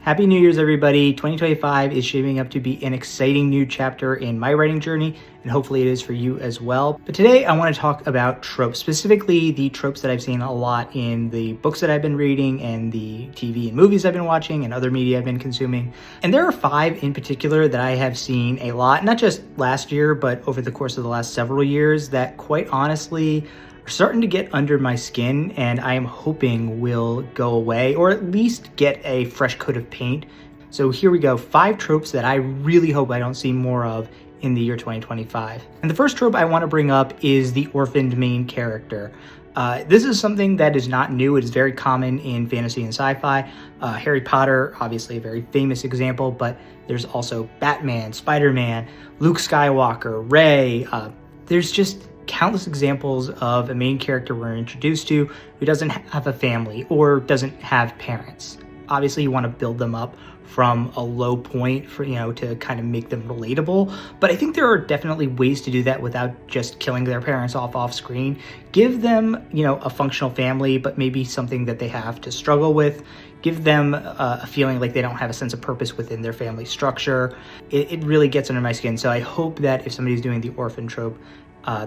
Happy New Year's, everybody. 2025 is shaping up to be an exciting new chapter in my writing journey, and hopefully it is for you as well. But today I want to talk about tropes, specifically the tropes that I've seen a lot in the books that I've been reading and the TV and movies I've been watching and other media I've been consuming. And there are 5 in particular that I have seen a lot, not just last year, but over the course of the last several years, that quite honestly are starting to get under my skin, and I am hoping will go away or at least get a fresh coat of paint. So here we go, 5 tropes that I really hope I don't see more of in the year 2025. And the first trope I want to bring up is the orphaned main character. This is something that is not new. It is very common in fantasy and sci-fi. Harry Potter, obviously a very famous example, but there's also Batman, Spider-Man, Luke Skywalker, Rey. There's just countless examples of a main character we're introduced to who doesn't have a family or doesn't have parents. Obviously, you want to build them up from a low point for, to kind of make them relatable. But I think there are definitely ways to do that without just killing their parents off screen. Give them, a functional family, but maybe something that they have to struggle with. Give them a feeling like they don't have a sense of purpose within their family structure. It really gets under my skin. So I hope that if somebody's doing the orphan trope,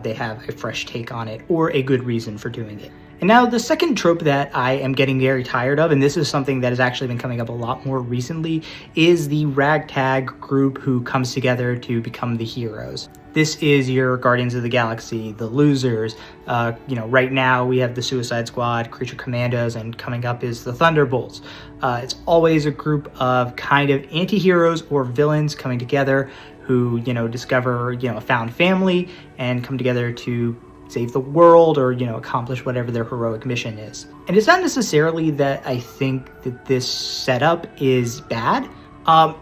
they have a fresh take on it or a good reason for doing it. And now the second trope that I am getting very tired of, and this is something that has actually been coming up a lot more recently, is the ragtag group who comes together to become the heroes. This is your Guardians of the Galaxy, the Losers. Right now we have the Suicide Squad, Creature Commandos, and coming up is the Thunderbolts. It's always a group of kind of anti-heroes or villains coming together who, discover, a found family and come together to save the world or, accomplish whatever their heroic mission is. And it's not necessarily that I think that this setup is bad.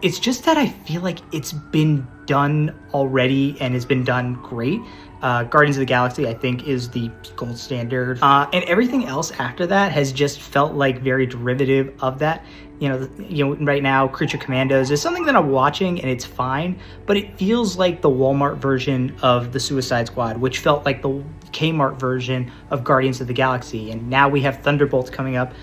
It's just that I feel like it's been done already and has been done great. Guardians of the Galaxy, I think, is the gold standard. And everything else after that has just felt like very derivative of that. Right now, Creature Commandos is something that I'm watching and it's fine, but it feels like the Walmart version of the Suicide Squad, which felt like the Kmart version of Guardians of the Galaxy. And now we have Thunderbolts coming up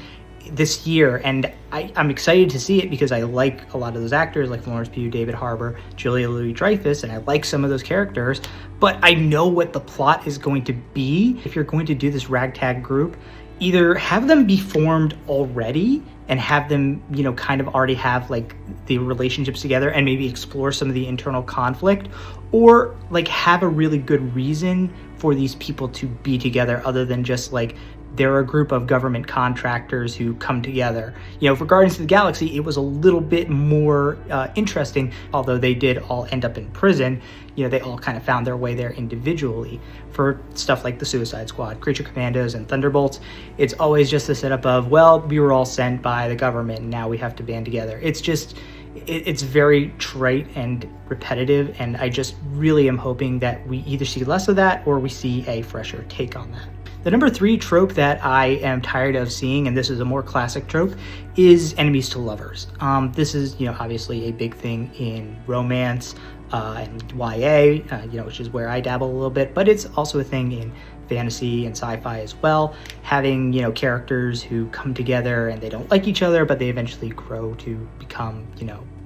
this year, and I'm excited to see it because I like a lot of those actors like Florence Pugh, David Harbour, Julia Louis-Dreyfus, and I like some of those characters, but I know what the plot is going to be. If you're going to do this ragtag group, either have them be formed already and have them, kind of already have like the relationships together and maybe explore some of the internal conflict, or like have a really good reason for these people to be together other than just like they're a group of government contractors who come together. For Guardians of the Galaxy, it was a little bit more interesting, although they did all end up in prison. They all kind of found their way there individually. For stuff like the Suicide Squad, Creature Commandos, and Thunderbolts, it's always just the setup of, well, we were all sent by the government and now we have to band together. It's very trite and repetitive, and I just really am hoping that we either see less of that or we see a fresher take on that. The number 3 trope that I am tired of seeing, and this is a more classic trope, is enemies to lovers. This is, obviously a big thing in romance and YA, which is where I dabble a little bit, but it's also a thing in fantasy and sci-fi as well. Having, characters who come together and they don't like each other, but they eventually grow to become,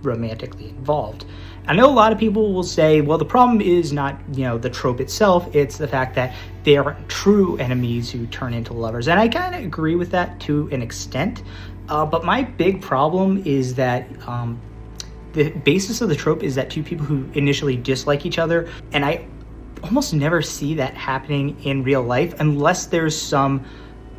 romantically involved. I know a lot of people will say, well, the problem is not, the trope itself, it's the fact that they aren't true enemies who turn into lovers. And I kind of agree with that to an extent. But my big problem is that the basis of the trope is that 2 people who initially dislike each other, and I almost never see that happening in real life unless there's some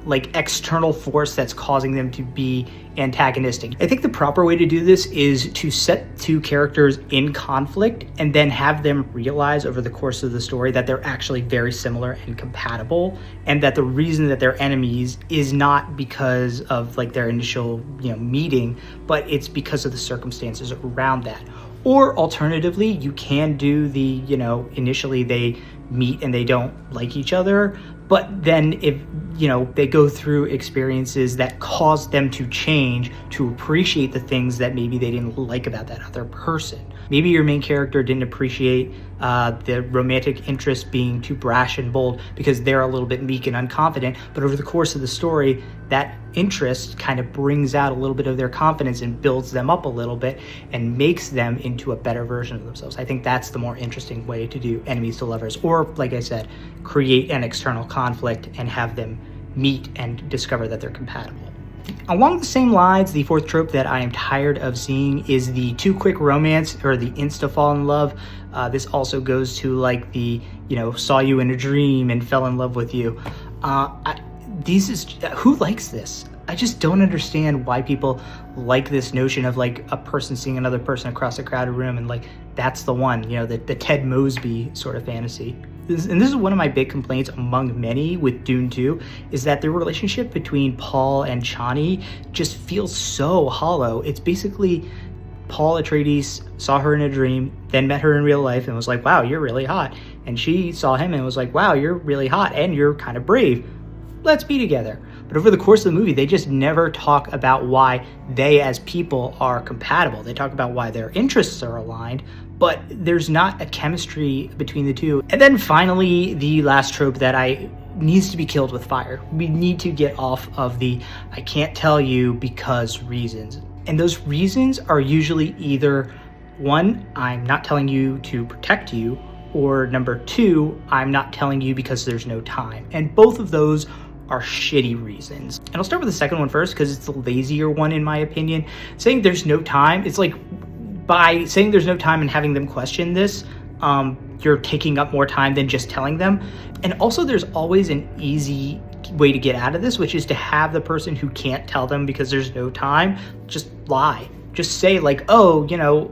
like external force that's causing them to be antagonistic. I think the proper way to do this is to set 2 characters in conflict and then have them realize over the course of the story that they're actually very similar and compatible, and that the reason that they're enemies is not because of like their initial, meeting, but it's because of the circumstances around that. Or alternatively, you can do the, initially they meet and they don't like each other, but then if, they go through experiences that cause them to change, to appreciate the things that maybe they didn't like about that other person. Maybe your main character didn't appreciate the romantic interest being too brash and bold because they're a little bit meek and unconfident. But over the course of the story, that interest kind of brings out a little bit of their confidence and builds them up a little bit and makes them into a better version of themselves. I think that's the more interesting way to do enemies to lovers, or like I said, create an external conflict and have them meet and discover that they're compatible. Along the same lines, the fourth trope that I am tired of seeing is the too quick romance or the insta fall in love. This also goes to like the, saw you in a dream and fell in love with you. Who likes this? I just don't understand why people like this notion of like a person seeing another person across a crowded room and like that's the one, the Ted Mosby sort of fantasy. This is one of my big complaints among many with Dune 2, is that the relationship between Paul and Chani just feels so hollow. It's basically Paul Atreides saw her in a dream, then met her in real life and was like, wow, you're really hot. And she saw him and was like, wow, you're really hot and you're kind of brave. Let's be together. But over the course of the movie, they just never talk about why they as people are compatible. They talk about why their interests are aligned, but there's not a chemistry between the two. And then finally, the last trope that needs to be killed with fire. We need to get off of the I can't tell you because reasons. And those reasons are usually either one, I'm not telling you to protect you, or number two, I'm not telling you because there's no time. And both of those are shitty reasons. And I'll start with the second one first because it's the lazier one in my opinion. Saying there's no time, it's like by saying there's no time and having them question this, you're taking up more time than just telling them. And also there's always an easy way to get out of this, which is to have the person who can't tell them because there's no time, just lie. Just say like, oh,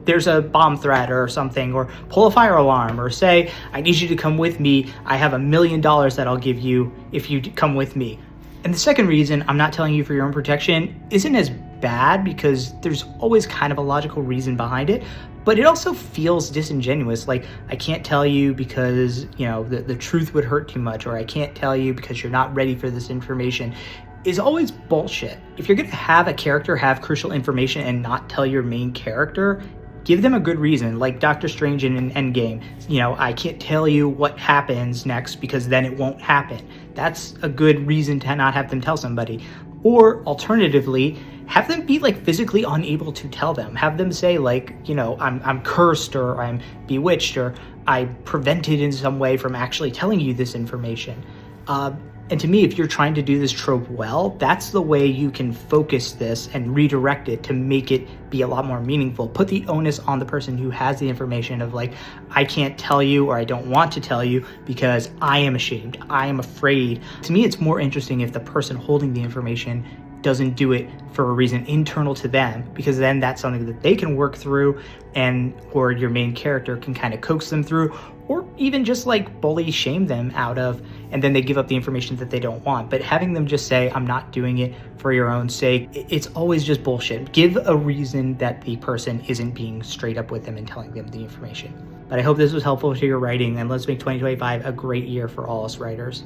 there's a bomb threat or something, or pull a fire alarm, or say, I need you to come with me. I have $1 million that I'll give you if you come with me. And the second reason, I'm not telling you for your own protection, isn't as bad because there's always kind of a logical reason behind it, but it also feels disingenuous. Like, I can't tell you because, the truth would hurt too much, or I can't tell you because you're not ready for this information. Is always bullshit. If you're going to have a character have crucial information and not tell your main character, give them a good reason, like Doctor Strange in Endgame. I can't tell you what happens next because then it won't happen. That's a good reason to not have them tell somebody. Or alternatively, have them be like physically unable to tell them. Have them say like, I'm cursed, or I'm bewitched, or I'm prevented in some way from actually telling you this information. And to me, if you're trying to do this trope well, that's the way you can focus this and redirect it to make it be a lot more meaningful. Put the onus on the person who has the information of like, I can't tell you, or I don't want to tell you because I am ashamed, I am afraid. To me, it's more interesting if the person holding the information doesn't do it for a reason internal to them, because then that's something that they can work through or your main character can kind of coax them through, or even just like bully shame them out of, and then they give up the information that they don't want. But having them just say, I'm not doing it for your own sake, it's always just bullshit. Give a reason that the person isn't being straight up with them and telling them the information. But I hope this was helpful to your writing, and let's make 2025 a great year for all us writers.